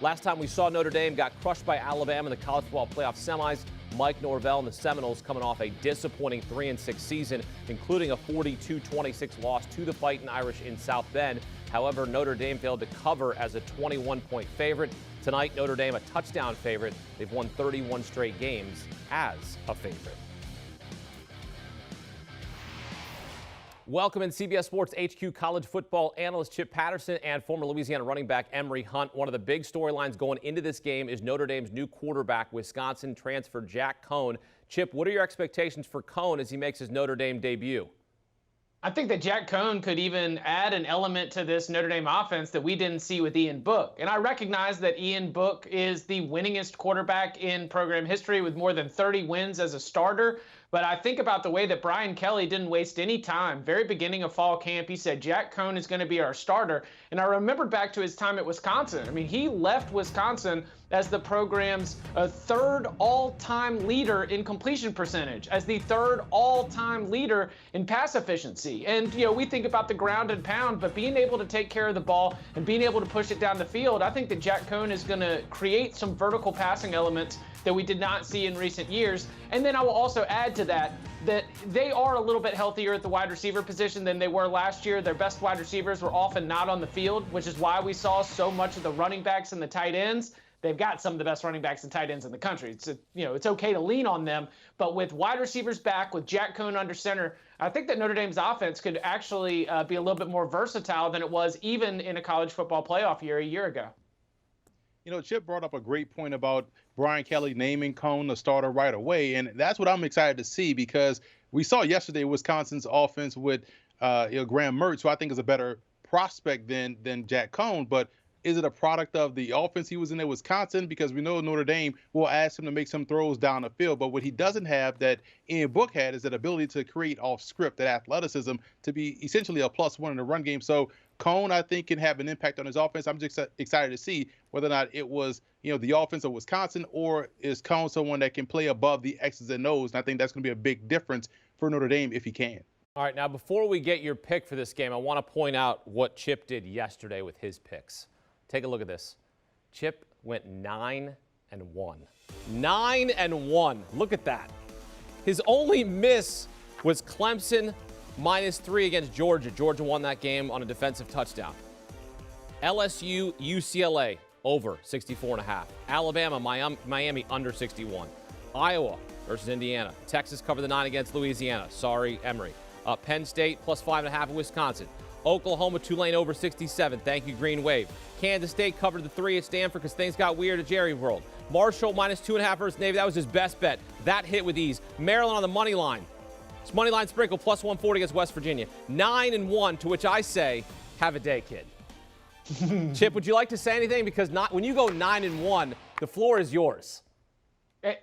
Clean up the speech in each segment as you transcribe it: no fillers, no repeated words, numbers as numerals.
Last time we saw Notre Dame got crushed by Alabama in the college football playoff semis. Mike Norvell and the Seminoles coming off a disappointing 3-6 season, including a 42-26 loss to the Fighting Irish in South Bend. However, Notre Dame failed to cover as a 21-point favorite. Tonight, Notre Dame a touchdown favorite. They've won 31 straight games as a favorite. Welcome in CBS Sports HQ college football analyst Chip Patterson and former Louisiana running back Emory Hunt. One of the big storylines going into this game is Notre Dame's new quarterback, Wisconsin transfer Jack Coan. Chip, what are your expectations for Coan as he makes his Notre Dame debut? I think that Jack Coan could even add an element to this Notre Dame offense that we didn't see with Ian Book. And I recognize that Ian Book is the winningest quarterback in program history with more than 30 wins as a starter. But I think about the way that Brian Kelly didn't waste any time. Very beginning of fall camp, he said Jack Coan is going to be our starter. And I remembered back to his time at Wisconsin. I mean, he left Wisconsin as the program's third all-time leader in completion percentage, as the third all-time leader in pass efficiency. And, you know, we think about the ground and pound, but being able to take care of the ball and being able to push it down the field, I think that Jack Coan is going to create some vertical passing elements that we did not see in recent years. And then I will also add to that they are a little bit healthier at the wide receiver position than they were last year. Their best wide receivers were often not on the field, which is why we saw so much of the running backs and the tight ends. They've got some of the best running backs and tight ends in the country. It's okay to lean on them, but with wide receivers back, with Jack Coan under center, I think that Notre Dame's offense could actually be a little bit more versatile than it was even in a college football playoff year a year ago. You know, Chip brought up a great point about Brian Kelly naming Coan the starter right away, and that's what I'm excited to see because we saw yesterday Wisconsin's offense with Graham Mertz, who I think is a better prospect than Jack Coan, but is it a product of the offense he was in at Wisconsin? Because we know Notre Dame will ask him to make some throws down the field. But what he doesn't have that Ian Book had is that ability to create off script, that athleticism to be essentially a +1 in the run game. So Coan, I think, can have an impact on his offense. I'm just excited to see whether or not it was, the offense of Wisconsin, or is Coan someone that can play above the X's and O's. And I think that's going to be a big difference for Notre Dame if he can. All right, now before we get your pick for this game, I want to point out what Chip did yesterday with his picks. Take a look at this. Chip went 9-1. 9-1. Look at that. His only miss was Clemson -3 against Georgia. Georgia won that game on a defensive touchdown. LSU, UCLA, over 64.5. Alabama, Miami, under 61. Iowa versus Indiana. Texas covered the 9 against Louisiana. Sorry, Emory. Penn State, +5.5 at Wisconsin. Oklahoma, Tulane over 67. Thank you, Green Wave. Kansas State covered the 3 at Stanford because things got weird at Jerry World. Marshall -2.5 versus Navy. That was his best bet. That hit with ease. Maryland on the money line. It's money line sprinkle +140 against West Virginia. 9-1, to which I say, have a day, kid. Chip, would you like to say anything? Because when you go 9-1, the floor is yours.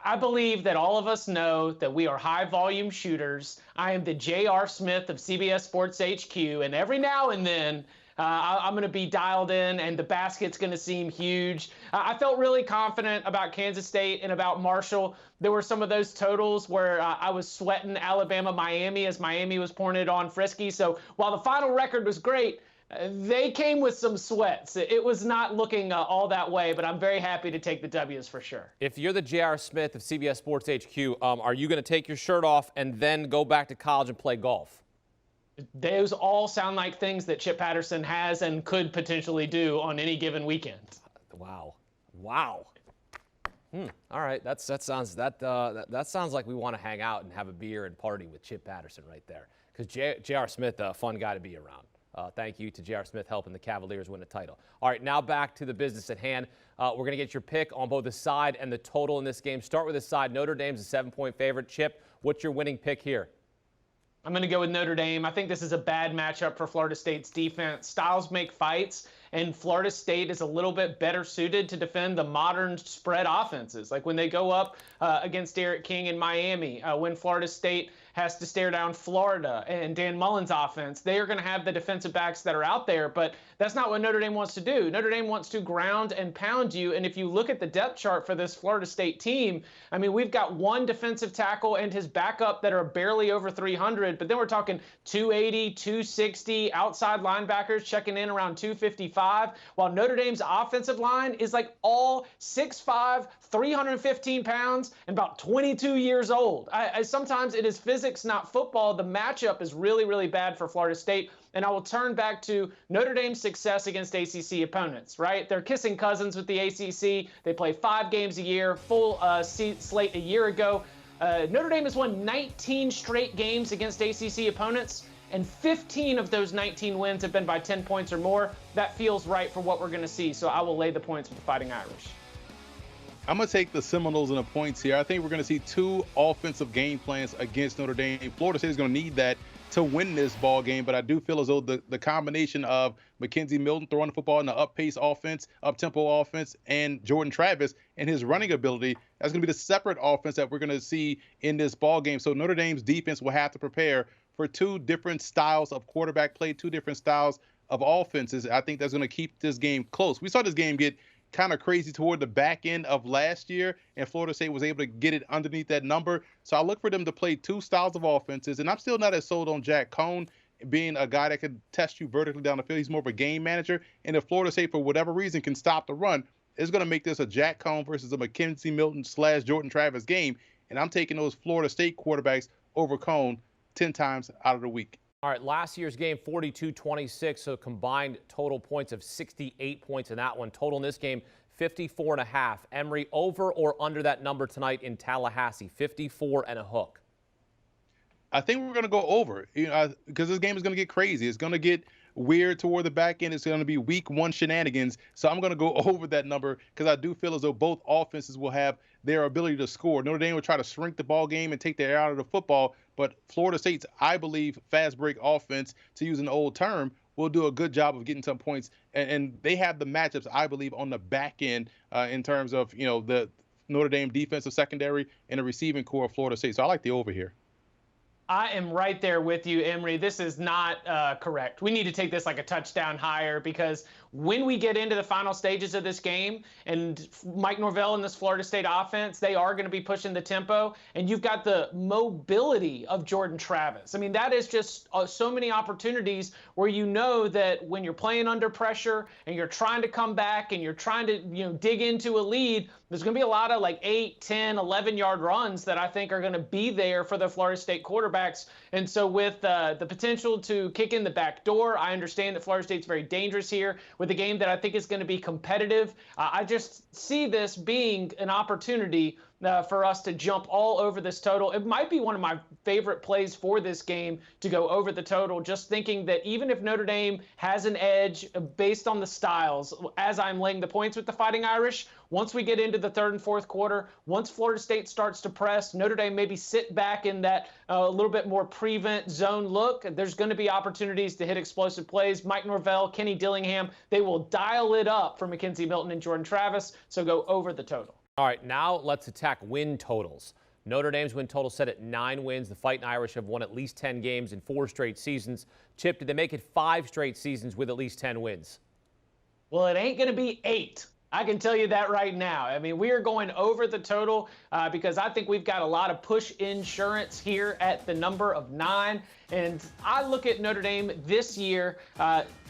I believe that all of us know that we are high-volume shooters. I am the J.R. Smith of CBS Sports HQ, and every now and then I'm going to be dialed in, and the basket's going to seem huge. I felt really confident about Kansas State and about Marshall. There were some of those totals where I was sweating Alabama, Miami, as Miami was pouring it on Frisky. So while the final record was great, they came with some sweats. It was not looking all that way, but I'm very happy to take the W's for sure. If you're the J.R. Smith of CBS Sports HQ, are you going to take your shirt off and then go back to college and play golf? Those all sound like things that Chip Patterson has and could potentially do on any given weekend. Wow. All right, that sounds like we want to hang out and have a beer and party with Chip Patterson right there. Because J.R. Smith, a fun guy to be around. Thank you to J.R. Smith helping the Cavaliers win a title. All right, now back to the business at hand. We're going to get your pick on both the side and the total in this game. Start with the side. Notre Dame's a 7-point favorite. Chip, what's your winning pick here? I'm going to go with Notre Dame. I think this is a bad matchup for Florida State's defense. Styles make fights, and Florida State is a little bit better suited to defend the modern spread offenses. Like when they go up against Derek King in Miami, when Florida State has to stare down Florida and Dan Mullen's offense. They are going to have the defensive backs that are out there, but that's not what Notre Dame wants to do. Notre Dame wants to ground and pound you. And if you look at the depth chart for this Florida State team, I mean, we've got one defensive tackle and his backup that are barely over 300, but then we're talking 280, 260, outside linebackers checking in around 255, while Notre Dame's offensive line is like all 6'5", 315 pounds, and about 22 years old. Sometimes it is physics, not football. The matchup is really, really bad for Florida State. And I will turn back to Notre Dame's success against ACC opponents, right? They're kissing cousins with the ACC. They play 5 games a year, full slate a year ago. Notre Dame has won 19 straight games against ACC opponents, and 15 of those 19 wins have been by 10 points or more. That feels right for what we're going to see, so I will lay the points with the Fighting Irish. I'm going to take the Seminoles and the points here. I think we're going to see 2 offensive game plans against Notre Dame. Florida State is going to need that to win this ball game, but I do feel as though the combination of McKenzie Milton throwing the football in the up-pace offense, up-tempo offense, and Jordan Travis and his running ability, that's going to be the separate offense that we're going to see in this ball game. So Notre Dame's defense will have to prepare for 2 different styles of quarterback play, 2 different styles of offenses. I think that's going to keep this game close. We saw this game get kind of crazy toward the back end of last year, and Florida State was able to get it underneath that number. So I look for them to play 2 styles of offenses, and I'm still not as sold on Jack Cohn being a guy that could test you vertically down the field. He's more of a game manager, and if Florida State, for whatever reason, can stop the run, it's going to make this a Jack Cohn versus a McKenzie Milton / Jordan Travis game, and I'm taking those Florida State quarterbacks over Cohn 10 times out of the week. All right, last year's game, 42-26, so combined total points of 68 points in that one. Total in this game, 54.5. Emory, over or under that number tonight in Tallahassee, 54 and a hook? I think we're going to go over, because this game is going to get crazy. It's going to get weird toward the back end. It's going to be week 1 shenanigans. So I'm going to go over that number because I do feel as though both offenses will have their ability to score. Notre Dame will try to shrink the ball game and take the air out of the football, but Florida State's, I believe, fast break offense, to use an old term, will do a good job of getting some points. And they have the matchups, I believe, on the back end in terms of, the Notre Dame defensive secondary and the receiving core of Florida State. So I like the over here. I am right there with you, Emory. This is not correct. We need to take this like a touchdown higher, because when we get into the final stages of this game and Mike Norvell and this Florida State offense, they are going to be pushing the tempo, and you've got the mobility of Jordan Travis. I mean, that is just so many opportunities where you know that when you're playing under pressure and you're trying to come back and you're trying to dig into a lead, there's going to be a lot of like 8, 10, 11-yard runs that I think are going to be there for the Florida State quarterbacks. And so with the potential to kick in the back door, I understand that Florida State's very dangerous here with a game that I think is going to be competitive. I just see this being an opportunity for us to jump all over this total. It might be one of my favorite plays for this game to go over the total, just thinking that even if Notre Dame has an edge based on the styles, as I'm laying the points with the Fighting Irish, once we get into the 3rd and 4th quarter, once Florida State starts to press, Notre Dame maybe sit back in that a little bit more prevent zone look. There's going to be opportunities to hit explosive plays. Mike Norvell, Kenny Dillingham, they will dial it up for McKenzie Milton and Jordan Travis, so go over the total. All right, now let's attack win totals. Notre Dame's win total set at 9 wins. The Fighting Irish have won at least 10 games in 4 straight seasons. Chip, did they make it 5 straight seasons with at least 10 wins? Well, it ain't going to be 8. I can tell you that right now. I mean, we are going over the total because I think we've got a lot of push insurance here at the number of 9. And I look at Notre Dame this year,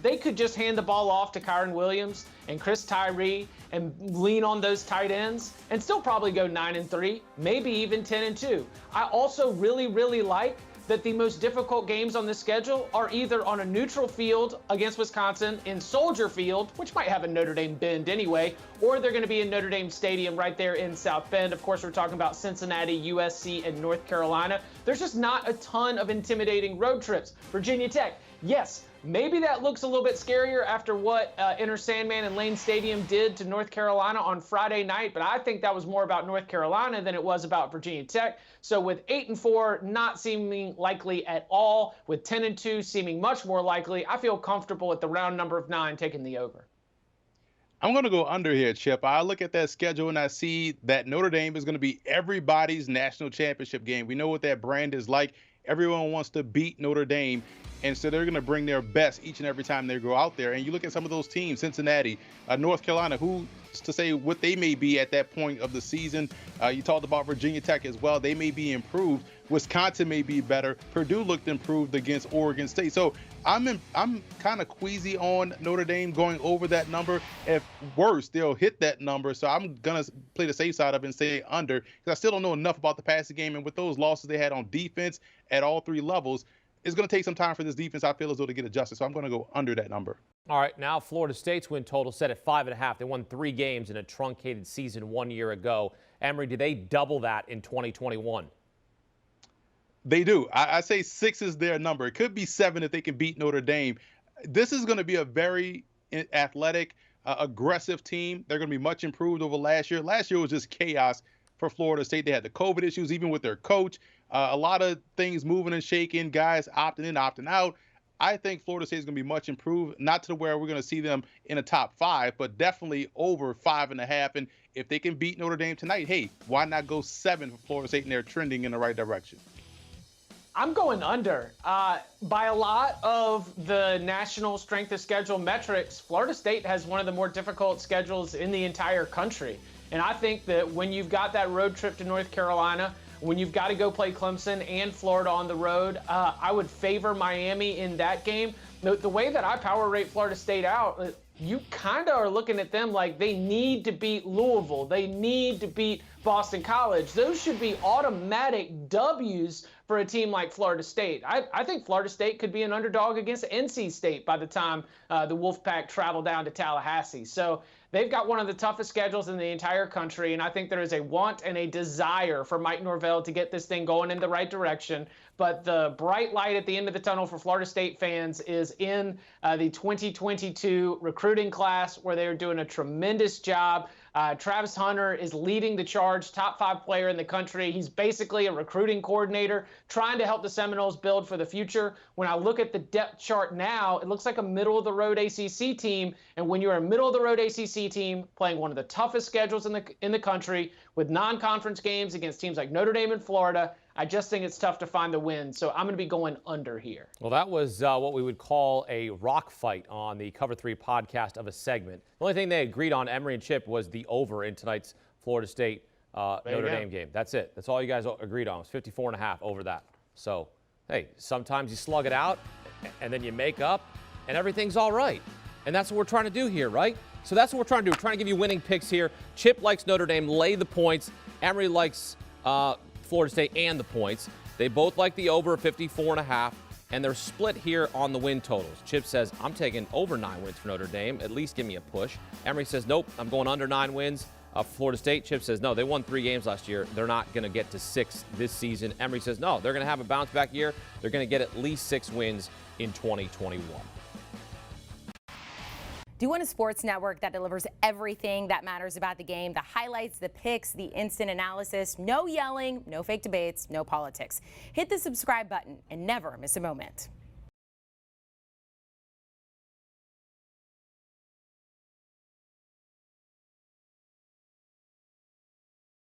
they could just hand the ball off to Kyron Williams and Chris Tyree and lean on those tight ends and still probably go 9-3, maybe even 10-2. I also really, really like that the most difficult games on the schedule are either on a neutral field against Wisconsin, in Soldier Field, which might have a Notre Dame bend anyway, or they're going to be in Notre Dame Stadium right there in South Bend. Of course, we're talking about Cincinnati, USC, and North Carolina. There's just not a ton of intimidating road trips. Virginia Tech, yes, maybe that looks a little bit scarier after what Enter Sandman and Lane Stadium did to North Carolina on Friday night, but I think that was more about North Carolina than it was about Virginia Tech. So with 8-4 not seeming likely at all, with 10-2 seeming much more likely, I feel comfortable at the round number of 9 taking the over. I'm going to go under here, Chip. I look at that schedule and I see that Notre Dame is going to be everybody's national championship game. We know what that brand is like. Everyone wants to beat Notre Dame. And so they're going to bring their best each and every time they go out there. And you look at some of those teams, Cincinnati, North Carolina, who's to say what they may be at that point of the season. You talked about Virginia Tech as well. They may be improved. Wisconsin may be better. Purdue looked improved against Oregon State. So I'm kind of queasy on Notre Dame going over that number. If worse, they'll hit that number. So I'm going to play the safe side of it and say under, because I still don't know enough about the passing game. And with those losses they had on defense at all three levels, it's going to take some time for this defense, I feel as though, to get adjusted. So I'm going to go under that number. All right, now Florida State's win total set at 5.5. They won 3 games in a truncated season 1 year ago. Emory, do they double that in 2021? They do. I say 6 is their number. It could be 7 if they can beat Notre Dame. This is going to be a very athletic, aggressive team. They're going to be much improved over last year. Last year was just chaos for Florida State. They had the COVID issues, even with their coach. A lot of things moving and shaking, guys opting in, opting out. I think Florida State is going to be much improved, not to where we're going to see them in a top 5, but definitely over 5.5. And if they can beat Notre Dame tonight, hey, why not go 7 for Florida State, and they're trending in the right direction? I'm going under. By a lot of the national strength of schedule metrics, Florida State has one of the more difficult schedules in the entire country. And I think that when you've got that road trip to North Carolina, when you've got to go play Clemson and Florida on the road, I would favor Miami in that game. The way that I power rate Florida State out, you kind of are looking at them like they need to beat Louisville. They need to beat Boston College. Those should be automatic W's for a team like Florida State. I think Florida State could be an underdog against NC State by the time the Wolfpack travel down to Tallahassee. So they've got one of the toughest schedules in the entire country, and I think there is a want and a desire for Mike Norvell to get this thing going in the right direction. But the bright light at the end of the tunnel for Florida State fans is in the 2022 recruiting class, where they're doing a tremendous job. Travis Hunter is leading the charge, top 5 player in the country. He's basically a recruiting coordinator trying to help the Seminoles build for the future. When I look at the depth chart now, it looks like a middle-of-the-road ACC team. And when you're a middle-of-the-road ACC team playing one of the toughest schedules in the country with non-conference games against teams like Notre Dame and Florida, I just think it's tough to find the win. So I'm going to be going under here. Well, that was what we would call a rock fight on the Cover 3 podcast of a segment. The only thing they agreed on, Emory and Chip, was the over in tonight's Florida State Notre Dame game. That's it. That's all you guys agreed on. It was 54.5 over that. So, hey, sometimes you slug it out and then you make up and everything's all right. And that's what we're trying to do here, right? So that's what we're trying to do. We're trying to give you winning picks here. Chip likes Notre Dame, lay the points. Emory likes Florida State and the points. They both like the over 54.5, and they're split here on the win totals. Chip says, I'm taking over 9 wins for Notre Dame. At least give me a push. Emory says, nope, I'm going under 9 wins. Florida State, Chip says, no, they won 3 games last year. They're not going to get to 6 this season. Emory says, no, they're going to have a bounce-back year. They're going to get at least 6 wins in 2021. Do you want a sports network that delivers everything that matters about the game? The highlights, the picks, the instant analysis, no yelling, no fake debates, no politics. Hit the subscribe button and never miss a moment.